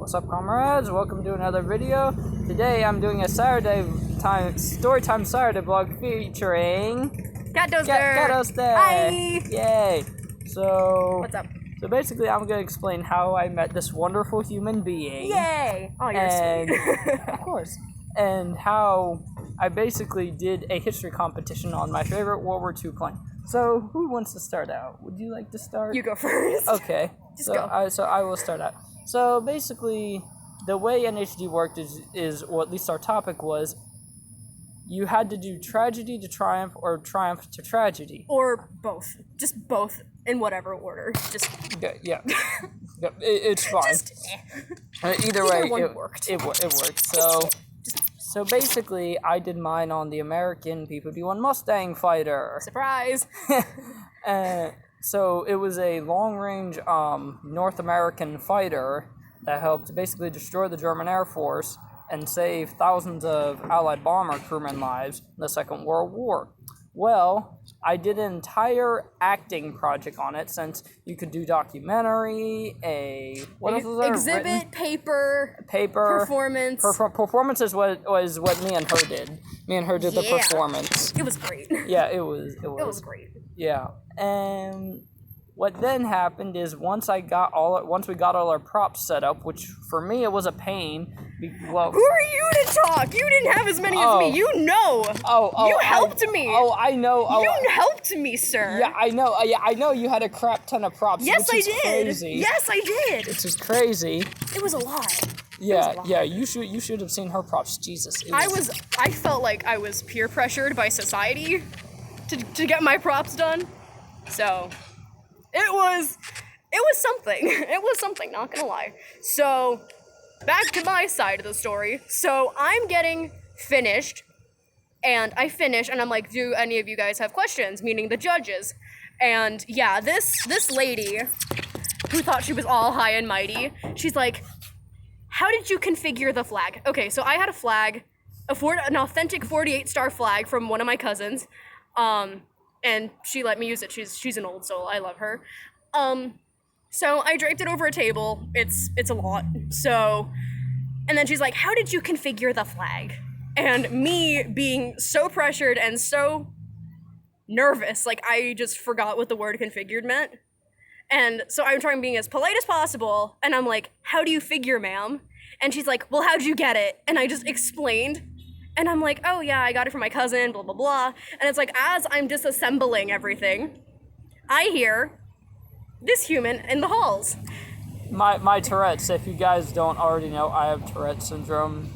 What's up, comrades? Welcome to another video. Today I'm doing a Storytime Saturday vlog featuring Kattoaster. Hi! Yay! So What's up? So basically I'm going to explain how I met this wonderful human being. Yay! Oh, you're sweet. Of course. And how I basically did a history competition on my favorite World War II plane. So who wants to start out? Would you like to start? You go first. Okay. Just go. I will start out. So basically, the way NHD worked is, or at least our topic was, you had to do tragedy to triumph or triumph to tragedy. Or both. Just both in whatever order. Just yeah. It's fine. Just Either way, one worked. It worked. So basically, I did mine on the American P-51 Mustang fighter. Surprise! So it was a long-range North American fighter that helped basically destroy the German Air Force and save thousands of Allied bomber crewmen lives in the Second World War. Well, I did an entire acting project on it, since you could do documentary, what else was there? Exhibit, paper, performance. Performance is what me and her did. Me and her did the performance. It was great. Yeah, it was. It was great. Yeah, and what then happened is once we got all our props set up, which for me it was a pain. Well, who are you to talk? You didn't have as many as me. You know. You helped me. I know. You helped me, sir. Yeah, I know. I know you had a crap ton of props. Yes, I did. Crazy. Yes, I did. Which is crazy. It was a lot. Yeah. You should have seen her props. Jesus. I felt like I was peer pressured by society to get my props done. So it was something. It was something, not gonna lie. So back to my side of the story. So I'm getting finished, and I finish, and I'm like, do any of you guys have questions? Meaning the judges. And yeah, this lady who thought she was all high and mighty, she's like, how did you configure the flag? Okay, so I had a flag, an authentic 48-star flag from one of my cousins, and she let me use it. She's an old soul. I love her. So I draped it over a table. It's a lot. So, and then she's like, how did you configure the flag? And me being so pressured and so nervous, like I just forgot what the word configured meant. And so I'm trying being as polite as possible. And I'm like, how do you figure, ma'am? And she's like, well, how'd you get it? And I just explained. And I'm like, oh yeah, I got it from my cousin, blah, blah, blah. And it's like, as I'm disassembling everything, I hear this human in the halls. My Tourette's, if you guys don't already know, I have Tourette syndrome.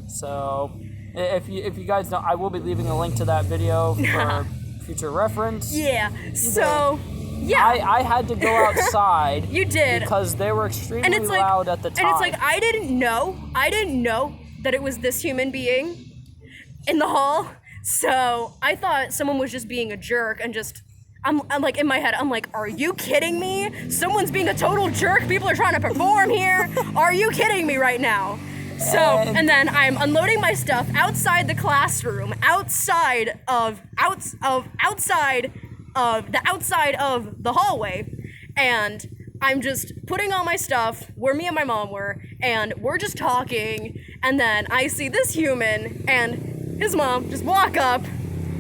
So if you guys don't, I will be leaving a link to that video for future reference. Yeah. So yeah, I had to go outside. You did, because they were extremely loud at the time. And it's like I didn't know that it was this human being in the hall. So I thought someone was just being a jerk and just. I'm like, in my head, I'm like, are you kidding me? Someone's being a total jerk. People are trying to perform here. Are you kidding me right now? So, and then I'm unloading my stuff outside the classroom, outside of the hallway, and I'm just putting all my stuff where me and my mom were, and we're just talking, and then I see this human and his mom just walk up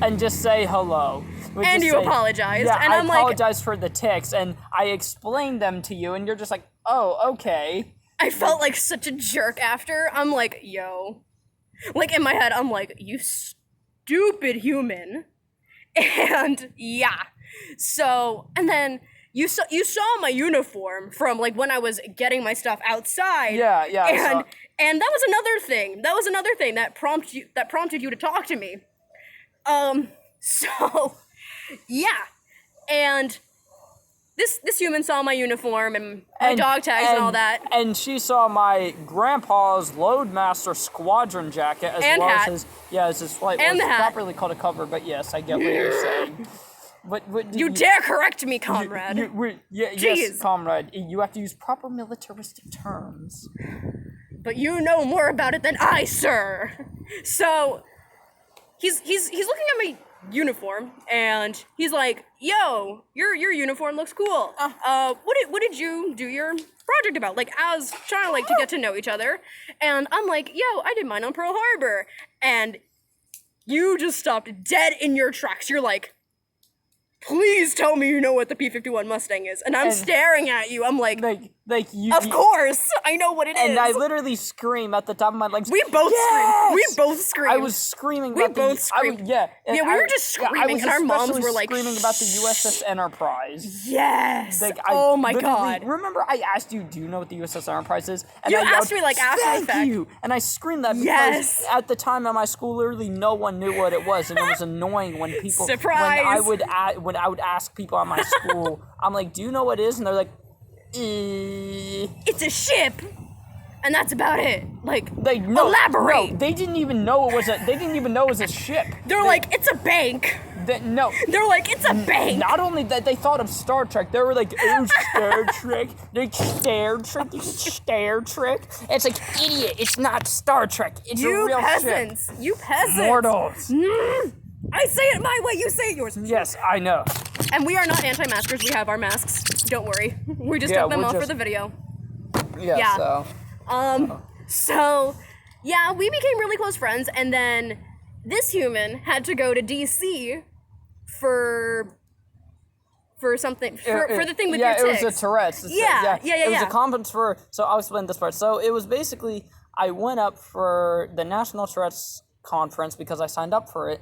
and just say hello. And you apologized. Yeah, and I'm I apologized for the tics, and I explained them to you, and you're just like, oh, okay. I felt like such a jerk after. I'm like, yo. Like, in my head, I'm like, you stupid human. And, yeah. So, and then you saw my uniform from, like, when I was getting my stuff outside. Yeah. And that was another thing. that prompted you to talk to me. So... yeah, and this human saw my uniform and my dog tags and all that. And she saw my grandpa's Loadmaster Squadron jacket as and well hat. as his flight. And well, the it's hat. not really called a cover, but yes, I get what you're saying. But you dare correct me, comrade. Yes, comrade. You have to use proper militaristic terms. But you know more about it than I, sir. So he's looking at my uniform, and he's like, "Yo, your uniform looks cool. What did you do your project about?" Like, as trying to like to get to know each other, and I'm like, "Yo, I did mine on Pearl Harbor," and you just stopped dead in your tracks. You're like, "Please tell me you know what the P-51 Mustang is," and I'm staring at you. I'm like you. Of course, I know what it is. And I literally scream at the top of my lungs. We both screamed. We both screamed. I was screaming. We both screamed. Yeah, we were just screaming, and our moms were like screaming about the USS Enterprise. Yes. Like, oh my god. Remember, I asked you, "Do you know what the USS Enterprise is?" And you I asked yelled, me like after the fact. Thank you. And I screamed that because at the time at my school, literally no one knew what it was, and it was annoying when people. Surprise. When I would ask people at my school, I'm like, "Do you know what it is?" And they're like, "It's a ship," and that's about it. Like, elaborate. No, they didn't even know it was a. They didn't even know it was a ship. They're like, "It's a bank." No. They're like, "It's a bank." Not only that, they thought of Star Trek. They were like, "Oh, Star Trek." Like, Star Trek. Star Trek. It's like, idiot. It's not Star Trek. It's a real peasants. ship. You peasants. Mortals. I say it my way. You say it yours. Yes, I know. And we are not anti-maskers. We have our masks. Don't worry. We just took them off for the video. Yeah. So, yeah, we became really close friends, and then this human had to go to DC for something for the thing with your tics. Yeah, it was a Tourette's. Yeah. It was a conference for. So I'll explain this part. So it was basically I went up for the National Tourette's conference because I signed up for it.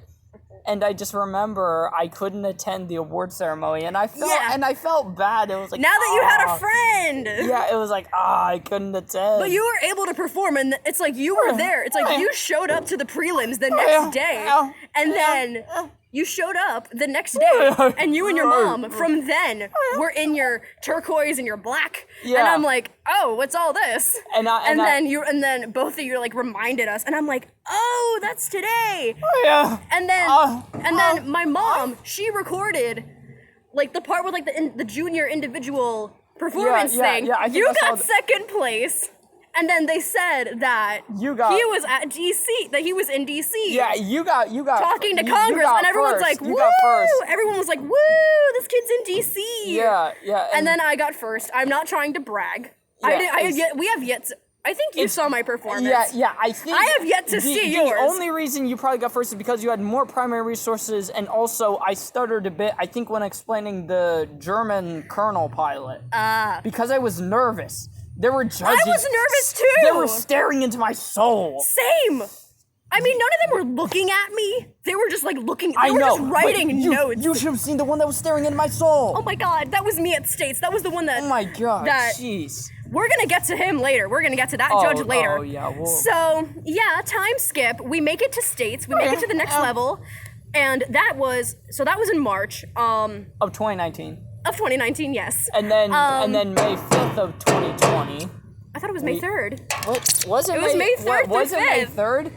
And I just remember I couldn't attend the award ceremony, and I felt bad. It was like, now that you had a friend. Yeah, it was like, I couldn't attend. But you were able to perform, and it's like you were there. It's like you showed up to the prelims the next day, and then you showed up the next day, and you and your mom from then were in your turquoise and your black. Yeah. And I'm like, oh, what's all this? And then both of you like reminded us, and I'm like, oh, that's today. Yeah. And then my mom, she recorded like the part with like the junior individual performance thing. Yeah, I think you got second place. And then they said that he was at DC, that he was in DC. Yeah, you got talking to Congress, and everyone's like, woo! Everyone was like, woo! This kid's in DC. Yeah. And then I got first. I'm not trying to brag. We have yet to. I think you saw my performance. Yeah. I have yet to see yours. The only reason you probably got first is because you had more primary resources, and also I stuttered a bit, I think, when explaining the German colonel pilot. Because I was nervous. There were judges. I was nervous too. They were staring into my soul. Same. I mean, none of them were looking at me. They were just like looking. They were just writing notes. You should have seen the one that was staring into my soul. Oh my god, that was me at States. That was the one that. Oh my god. Jeez. We're gonna get to him later. We're gonna get to that judge later. Oh yeah. So yeah, time skip. We make it to States. We make it to the next level, and that was in March. Of 2019. Of 2019, yes. And then May 5th of 2020. I thought it was May 3rd. What was it? It was May 3rd through 5th. Was it May 3rd?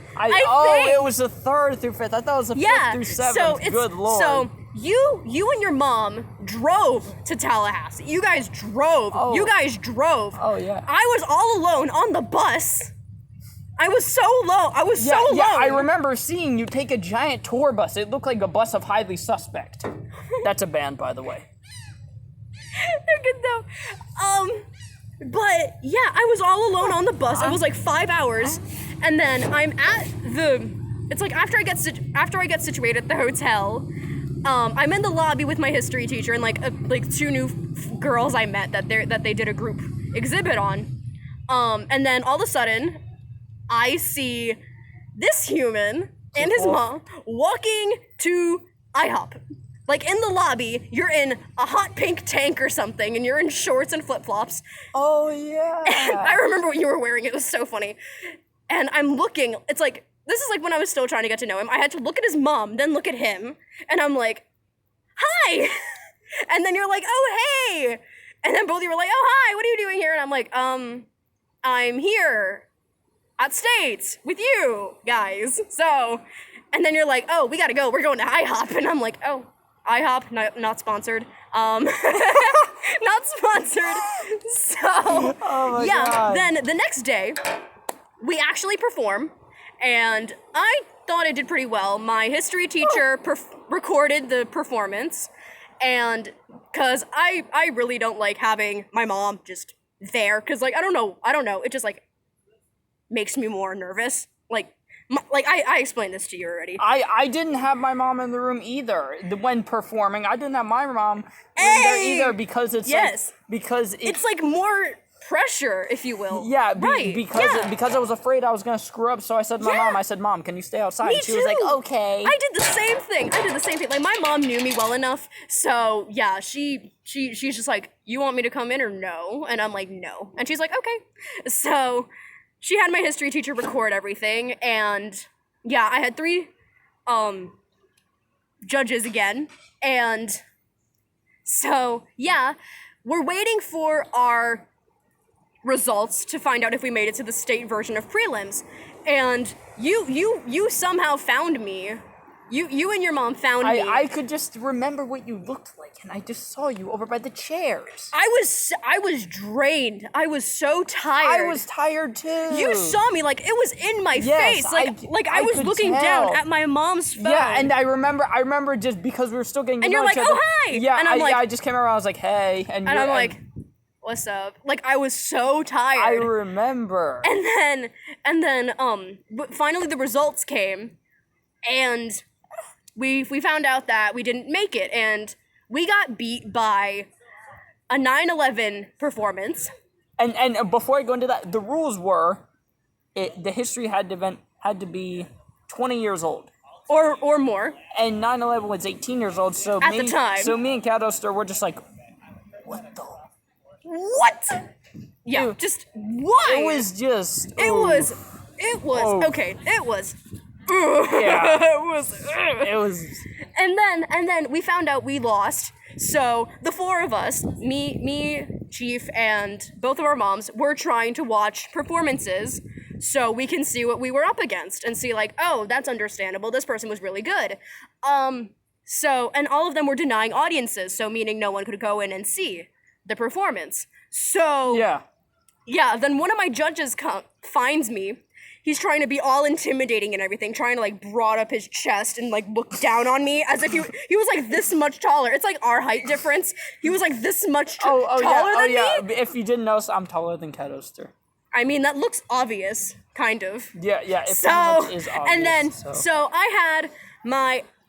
It was the 3rd through 5th. I thought it was the 5th through 7th. Good lord. So you and your mom drove to Tallahassee. You guys drove. Oh. You guys drove. Oh yeah. I was all alone on the bus. I was so low. Yeah, I remember seeing you take a giant tour bus. It looked like a bus of Highly Suspect. That's a band, by the way. They're good though. But yeah, I was all alone on the bus. It was like 5 hours, and then I'm at the. It's like after I get situated at the hotel, I'm in the lobby with my history teacher and like two new girls I met that they did a group exhibit on, and then all of a sudden, I see this human and his mom walking to IHOP. Like, in the lobby, you're in a hot pink tank or something, and you're in shorts and flip-flops. Oh, yeah. I remember what you were wearing. It was so funny. And I'm looking. It's like, this is like when I was still trying to get to know him. I had to look at his mom, then look at him. And I'm like, hi! And then you're like, oh, hey! And then both of you were like, oh, hi, what are you doing here? And I'm like, I'm here at States with you guys. So, and then you're like, oh, we gotta go. We're going to IHOP. And I'm like, oh. IHOP, not sponsored. Not sponsored. So, God. Then the next day, we actually perform, and I thought it did pretty well. My history teacher recorded the performance, and because I really don't like having my mom just there, because like I don't know, it just like makes me more nervous. Like I explained this to you already. I didn't have my mom in the room either when performing. I didn't have my mom in there either because it's it's like more pressure, if you will. Yeah, right. Because I was afraid I was gonna screw up, so I said to my mom, I said, "Mom, can you stay outside?" Me and she too. was like, "Okay." I did the same thing. Like my mom knew me well enough, so yeah, she's just like, "You want me to come in or no?" And I'm like, "No." And she's like, "Okay." So she had my history teacher record everything, and yeah, I had 3 judges again, and so yeah, we're waiting for our results to find out if we made it to the state version of prelims, and you somehow found me. You and your mom found me. I could just remember what you looked like, and I just saw you over by the chairs. I was drained. I was so tired. I was tired too. You saw me, like it was in my face. Like I was looking down at my mom's phone. Yeah, and I remember just because we were still getting to know each other. And you're like, "Oh, hi!" Yeah, and I'm like, I just came around, I was like, "Hey," and I'm like, "What's up?" Like I was so tired. I remember. And then but finally the results came, and we found out that we didn't make it, and we got beat by a 9/11 performance. And before I go into that, the rules were, the history had to be 20 years old. Or more. And 9/11 was 18 years old, so at the time. So me and Kattoaster were just like, what the? What? Yeah, why? It was just. It was. Okay. It was. Yeah. It was. And then we found out we lost. So the 4 of us, me, Chief, and both of our moms, were trying to watch performances so we can see what we were up against and see like, oh, that's understandable. This person was really good. So, and all of them were denying audiences, so meaning no one could go in and see the performance. So yeah, then one of my judges finds me. He's trying to be all intimidating and everything, trying to like broad up his chest and like look down on me as if he was like this much taller. It's like our height difference. He was like this much taller than me. If you didn't notice, I'm taller than Kattoaster. I mean, that looks obvious, kind of. Yeah, it so, pretty much is obvious. And then, so I had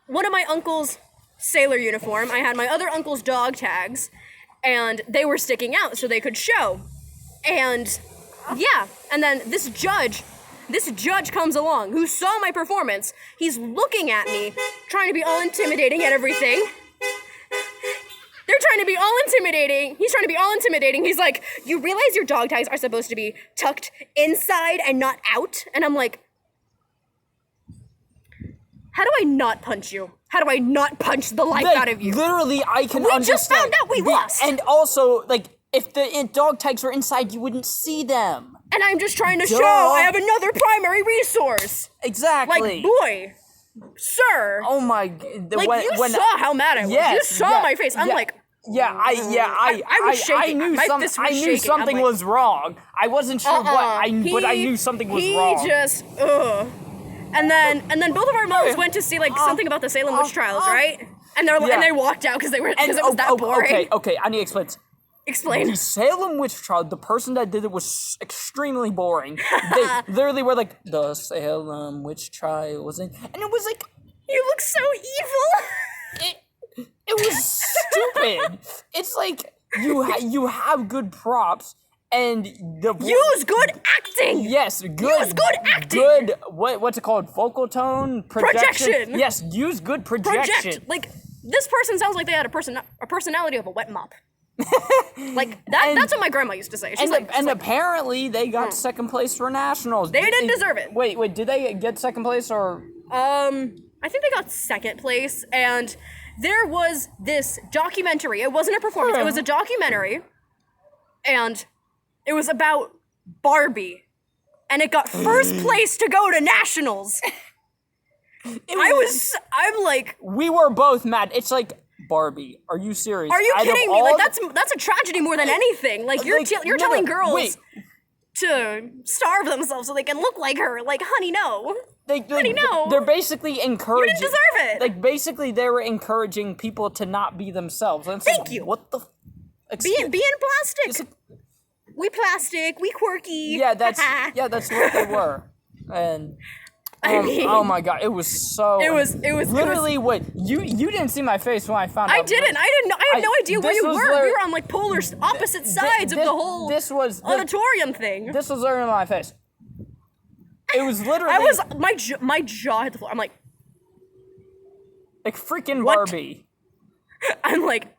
one of my uncle's sailor uniform. I had my other uncle's dog tags, and they were sticking out so they could show. And yeah, and then this judge comes along who saw my performance. He's looking at me, trying to be all intimidating and everything. They're trying to be all intimidating. He's trying to be all intimidating. He's like, "You realize your dog tags are supposed to be tucked inside and not out?" And I'm like, how do I not punch you? How do I not punch the life out of you? Literally, I can understand. We just found out we lost. And also, like, if the dog tags were inside, you wouldn't see them. And I'm just trying to show I have another primary resource. Exactly. Like, boy, sir. Oh my god. Like, you saw how mad I was. You saw my face. I'm like... I was shaking. I knew something was wrong. I wasn't sure what, but I knew something was wrong. He just, And then both of our moms went to see, like, something about the Salem witch trials, right? And they walked out because it was that boring. Okay, I need to explain. Explain. The Salem witch trial, the person that did it was extremely boring. They literally were like, the Salem witch trial was in, and it was like, you look so evil. It was stupid. It's like, you have good props, and use good acting. Yes, good. Use good acting. Good. What's it called? Vocal tone, projection. Yes, use good projection. Like, this person sounds like they had a personality of a wet mop. Like that's what my grandma used to say. Apparently they got second place for nationals. They didn't deserve it. Wait, did they get second place or? I think they got second place, and there was this documentary. It wasn't a performance. It was a documentary, and it was about Barbie, and it got first place to go to nationals. I'm like, we were both mad. It's like, Barbie, are you serious? Are you kidding me? Like, that's a tragedy more than anything. Like, you're telling girls to starve themselves so they can look like her. Like, honey, no. Honey, no. They're basically encouraging. You didn't deserve it. Like, basically, they were encouraging people to not be themselves. And it's Thank like, you. What the? Being plastic. We plastic. We quirky. Yeah, that's what they were. And I mean, oh my god, it was so. It was literally. Wait, you didn't see my face when I found out. I didn't. I didn't know. I had no idea where you were. We were on like polar opposite sides of the whole auditorium thing. This was literally my face. It was literally. I was my jaw hit the floor. I'm like freaking what? Barbie. I'm like.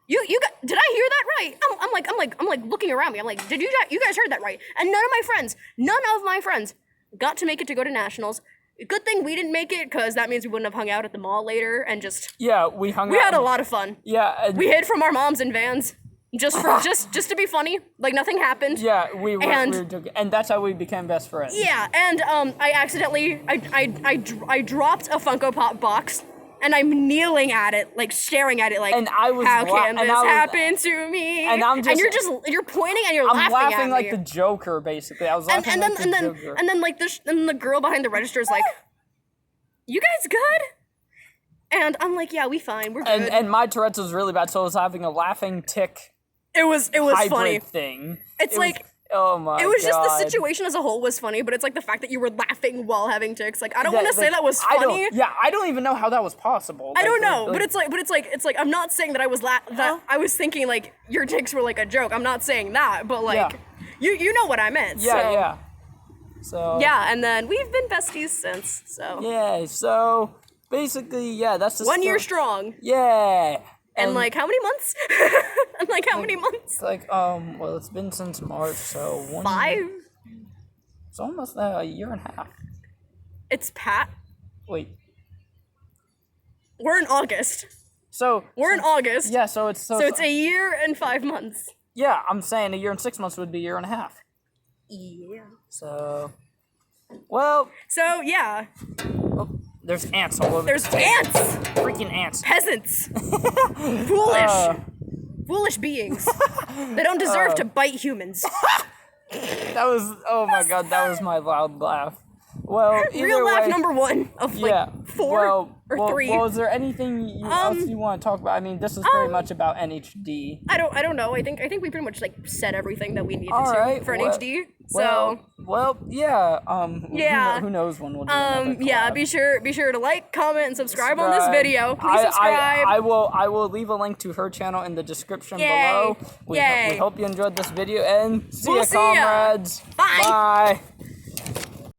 You got, did I hear that right? I'm like looking around me. I'm like, did you guys heard that right? And none of my friends got to make it to go to nationals. Good thing we didn't make it, because that means we wouldn't have hung out at the mall later and just. Yeah, we hung out. We had a lot of fun. Yeah. We hid from our moms in vans. Just to be funny, like nothing happened. Yeah, we were and that's how we became best friends. Yeah, and I accidentally I dropped a Funko Pop box. And I'm kneeling at it, like staring at it, like, and I was how can this happen to me? And you're pointing and you're I'm laughing at me. like the Joker, basically. I was laughing and like then, the and then, Joker. And then like the girl behind the register is like, you guys good? And I'm like, yeah, we fine, we're good. And my Tourette's was really bad, so I was having a laughing tick. It was hybrid funny thing. It's like. Oh my god. It was just the situation as a whole was funny, but it's like the fact that you were laughing while having tics. Like, I don't want to say that was funny. I don't even know how that was possible. I don't know, but it's like I'm not saying that I was I was thinking like your tics were like a joke. I'm not saying that, but like you know what I meant. Yeah. So yeah, and then we've been besties since. So yeah, so basically, that's the 1 year strong. Yeah. And like how many months? And like how many months? It's like well, it's been since March, so 5. It's almost a year and a half. It's Pat. Wait. We're in August. We're in August. Yeah, so it's a year and 5 months. Yeah, I'm saying a year and 6 months would be a year and a half. Yeah. So, well. So yeah. Oh, there's ants all over. There's ants. Freaking ants. Peasants. Foolish beings. They don't deserve to bite humans. That was, oh my god, that was my loud laugh. Well, real laugh number 1 of like 4 or 3. Well, is there anything else you want to talk about? I mean, this is pretty much about NHD. I don't know. I think we pretty much like said everything that we needed for NHD. Yeah. Who knows when we'll do another collab. Be sure to like, comment, and subscribe on this video. Please subscribe. I will leave a link to her channel in the description below. We hope you enjoyed this video, and see ya, comrades. Bye. Bye.